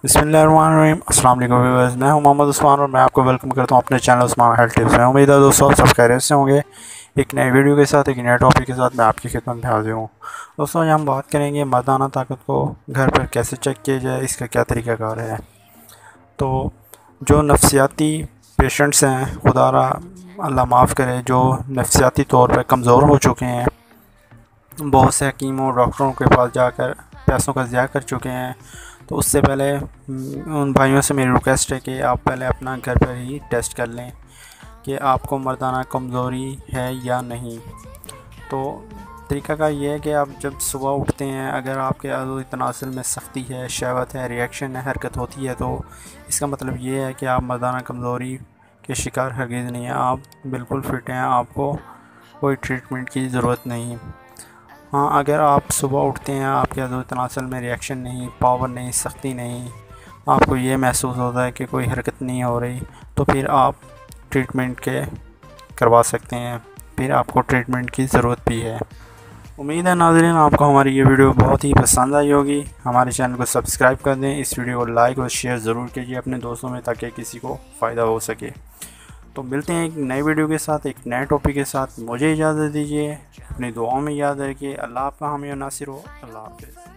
بسم اللہ الرحمن الرحیم۔ السلام علیکم ویورز، میں ہوں محمد عثمان اور میں آپ کو ویلکم کرتا ہوں اپنے چینل عثمان ہیلتھ ٹپس میں۔ امید ہے دوستوں سب خیریت سے ہوں گے۔ ایک نئے ویڈیو کے ساتھ، ایک نئے ٹاپک کے ساتھ میں آپ کی خدمت میں حاضر ہوں۔ دوستوں آج ہم بات کریں گے مردانہ طاقت کو گھر پر کیسے چیک کیا جائے، اس کا کیا طریقہ کار ہے۔ تو جو نفسیاتی پیشنٹس ہیں، خدا را اللہ معاف کرے، جو نفسیاتی طور پر کمزور ہو چکے ہیں، بہت سے حکیموں ڈاکٹروں کے پاس جا کر پیسوں کا ضیاع کر چکے ہیں، تو اس سے پہلے ان بھائیوں سے میری ریکویسٹ ہے کہ آپ پہلے اپنا گھر پر ہی ٹیسٹ کر لیں کہ آپ کو مردانہ کمزوری ہے یا نہیں۔ تو طریقہ کا یہ ہے کہ آپ جب صبح اٹھتے ہیں، اگر آپ کے عضو تناسل میں سختی ہے، شہوت ہے، ریئیکشن ہے، حرکت ہوتی ہے، تو اس کا مطلب یہ ہے کہ آپ مردانہ کمزوری کے شکار ہرگز نہیں ہیں، آپ بالکل فٹ ہیں، آپ کو کوئی ٹریٹمنٹ کی ضرورت نہیں۔ ہاں، اگر آپ صبح اٹھتے ہیں، آپ کے عضو تناسل میں ریئیکشن نہیں، پاور نہیں، سختی نہیں، آپ کو یہ محسوس ہوتا ہے کہ کوئی حرکت نہیں ہو رہی، تو پھر آپ ٹریٹمنٹ کے کروا سکتے ہیں، پھر آپ کو ٹریٹمنٹ کی ضرورت بھی ہے۔ امید ہے ناظرین آپ کو ہماری یہ ویڈیو بہت ہی پسند آئی ہوگی۔ ہمارے چینل کو سبسکرائب کر دیں، اس ویڈیو کو لائک اور شیئر ضرور کیجیے اپنے دوستوں میں، تاکہ کسی کو فائدہ ہو سکے۔ تو ملتے ہیں ایک نئے ویڈیو کے ساتھ، ایک نئے ٹاپک کے ساتھ۔ مجھے اجازت دیجیے، اپنی دعاؤں میں یاد رکھیے۔ اللہ آپ کا حامی و ناصر ہو۔ اللہ حافظ۔